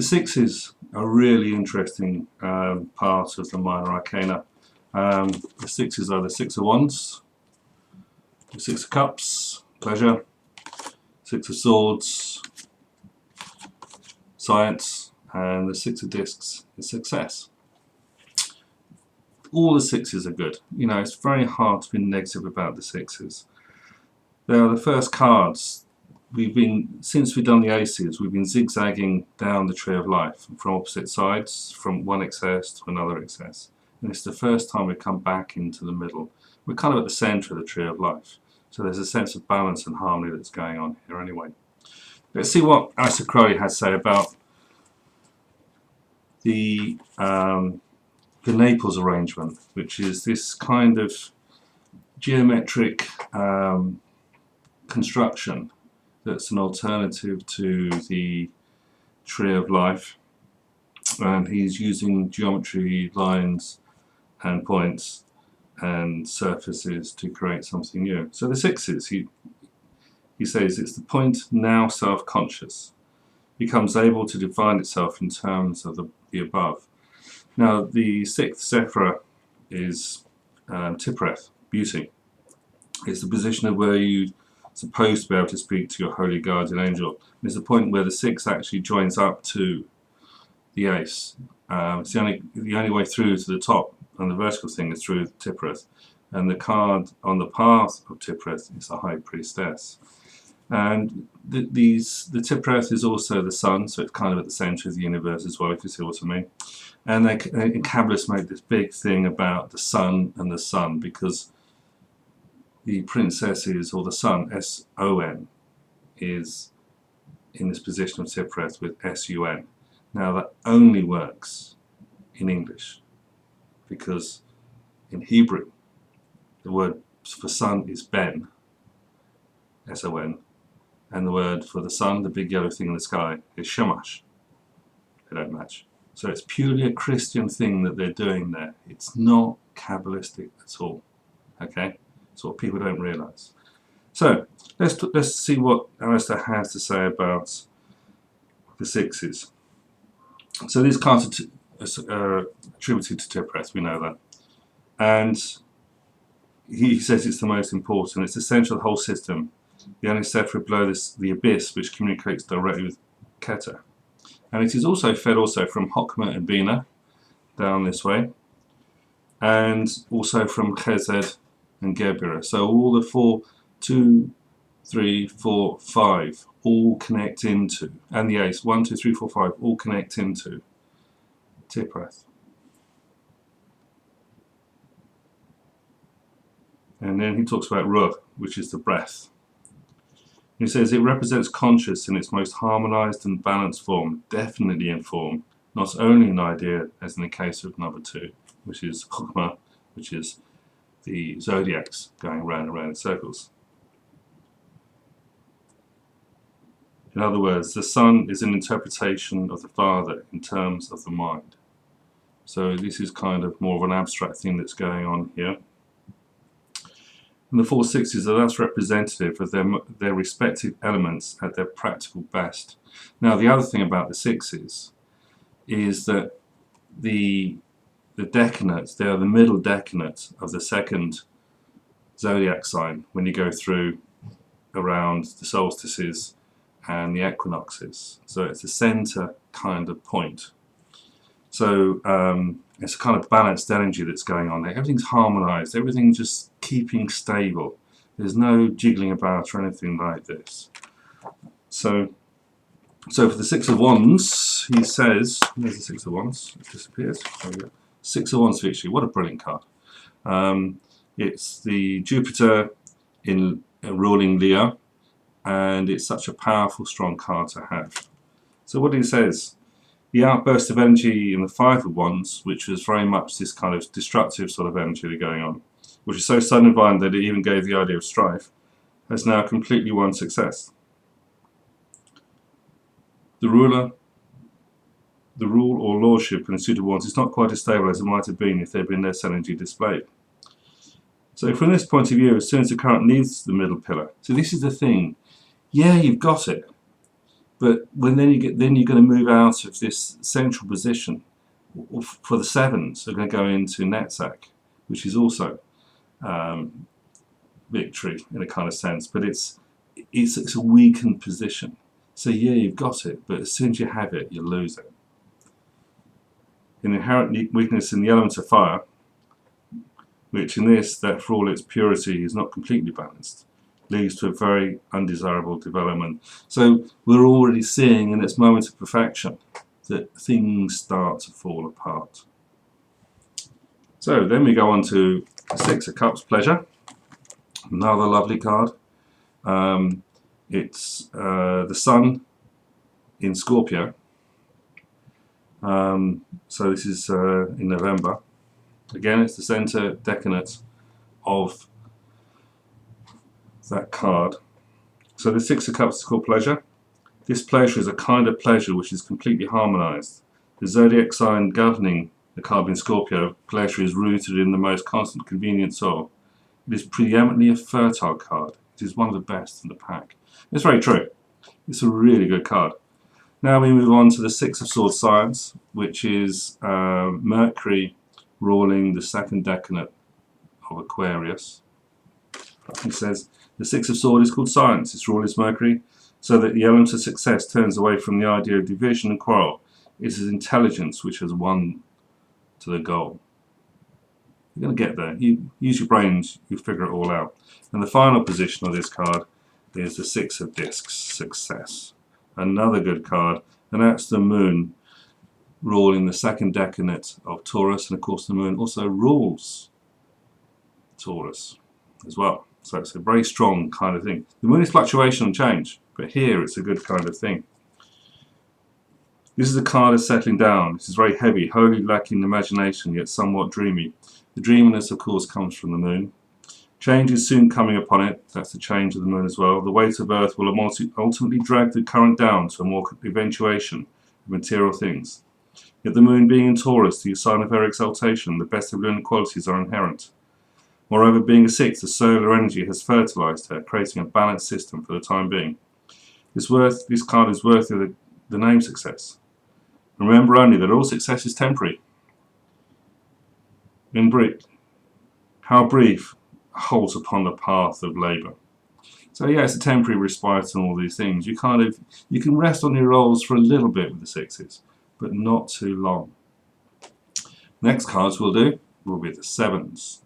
The sixes are a really interesting part of the minor arcana. The sixes are the Six of Wands, the Six of Cups, pleasure, Six of Swords, science, and the Six of Discs is success. All the sixes are good. You know, it's very hard to be negative about the sixes. They are the first cards. Since we've done the aces, we've been zigzagging down the tree of life from opposite sides, from one excess to another excess. And it's the first time we come back into the middle. We're kind of at the centre of the tree of life. So there's a sense of balance and harmony that's going on here anyway. Let's see what Alistair Crowley has to say about the Naples arrangement, which is this kind of geometric construction that's an alternative to the tree of life, and he's using geometry, lines and points and surfaces to create something new. So the sixes, he says, it's the point now self-conscious, becomes able to define itself in terms of the above. Now the sixth sephirah is Tipareth, beauty. It's the position of where you're supposed to be able to speak to your holy guardian angel. And it's the point where the six actually joins up to the ace. It's the only way through to the top, and the vertical thing is through Tipareth. And the card on the path of Tipareth is the High Priestess. And the Tipareth is also the sun, so it's kind of at the centre of the universe as well, if you see what I mean. And Kabbalists make this big thing about the sun and the sun, because the princess is, or the sun, S-O-N, is in this position of Tipareth with S-U-N. Now that only works in English, because in Hebrew the word for sun is Ben, S-O-N, and the word for the sun, the big yellow thing in the sky, is Shamash. They don't match. So it's purely a Christian thing that they're doing there. It's not Kabbalistic at all. Okay? It's what people don't realise. So let's see what Alistair has to say about the sixes. So these cards are attributed to Tipareth, we know that. And he says it's the most important. It's essential to the whole system. The only sephirah below this, the abyss, which communicates directly with Kether. And it is also fed from Hokmah and Bina, down this way, and also from Chesed and Gebirah. So all the 4, 2, 3, 4, 5 all connect into, and the ace, 1, 2, 3, 4, 5 all connect into Tipareth. And then he talks about Ruh, which is the breath. He says it represents conscious in its most harmonized and balanced form, definitely in form, not only in idea, as in the case of number 2, which is Chokmah, which is the zodiacs going round and round in circles. In other words, the sun is an interpretation of the Father in terms of the mind. So this is kind of more of an abstract thing that's going on here. And the 4 sixes are thus representative of their respective elements at their practical best. Now the other thing about the sixes is that the decanates, they are the middle decanate of the second zodiac sign when you go through around the solstices and the equinoxes. So it's a centre kind of point. So it's a kind of balanced energy that's going on there. Everything's harmonised, everything's just keeping stable. There's no jiggling about or anything like this. So for the Six of Wands, he says, there's the Six of Wands, it disappears. There we go. Six of Wands victory, what a brilliant card. It's the Jupiter in ruling Leo, and it's such a powerful, strong card to have. So what he says, the outburst of energy in the Five of Wands, which was very much this kind of destructive sort of energy going on, which is so sudden and violent that it even gave the idea of strife, has now completely won success. The rule or lordship in the suit of wands is not quite as stable as it might have been if there had been less energy displayed. So from this point of view, as soon as the current leaves the middle pillar, so this is the thing, yeah, you've got it, But then you're going to move out of this central position for the sevens. They're going to go into Netzach, which is also victory in a kind of sense, but it's a weakened position. So yeah, you've got it, but as soon as you have it, you lose it. An inherent weakness in the element of fire, which in this, that for all its purity is not completely balanced, leads to a very undesirable development. So we're already seeing in its moment of perfection that things start to fall apart. So then we go on to the Six of Cups, pleasure. Another lovely card. It's the Sun in Scorpio. So this is in November. Again, it's the center decanate of that card. So the Six of Cups is called pleasure. This pleasure is a kind of pleasure which is completely harmonized. The zodiac sign governing the card in Scorpio, pleasure is rooted in the most constant convenience of. It is preeminently a fertile card. It is one of the best in the pack. It's very true. It's a really good card. Now we move on to the Six of Swords science, which is Mercury ruling the second decanate of Aquarius. He says the Six of Swords is called science. Its rule is Mercury, so that the element of success turns away from the idea of division and quarrel. It is intelligence which has won to the goal. You're going to get there. You use your brains, you figure it all out. And the final position of this card is the Six of Discs, success. Another good card, and that's the Moon ruling the second decanate of Taurus, and of course the Moon also rules Taurus as well. So it's a very strong kind of thing. The Moon is fluctuation and change, but here it's a good kind of thing. This is a card of settling down. This is very heavy, wholly lacking imagination, yet somewhat dreamy. The dreaminess, of course, comes from the Moon. Change is soon coming upon it. That's the change of the Moon as well. The weight of Earth will ultimately drag the current down to a more eventuation of material things. Yet the Moon being in Taurus, the sign of her exaltation, the best of lunar qualities are inherent. Moreover, being a sixth, the solar energy has fertilized her, creating a balanced system for the time being. This card is worthy of the name success. Remember only that all success is temporary. In brief, how brief a halt upon the path of labour. So yeah, it's a temporary respite and all these things. You can rest on your roles for a little bit with the sixes, but not too long. Next cards we'll do will be the sevens.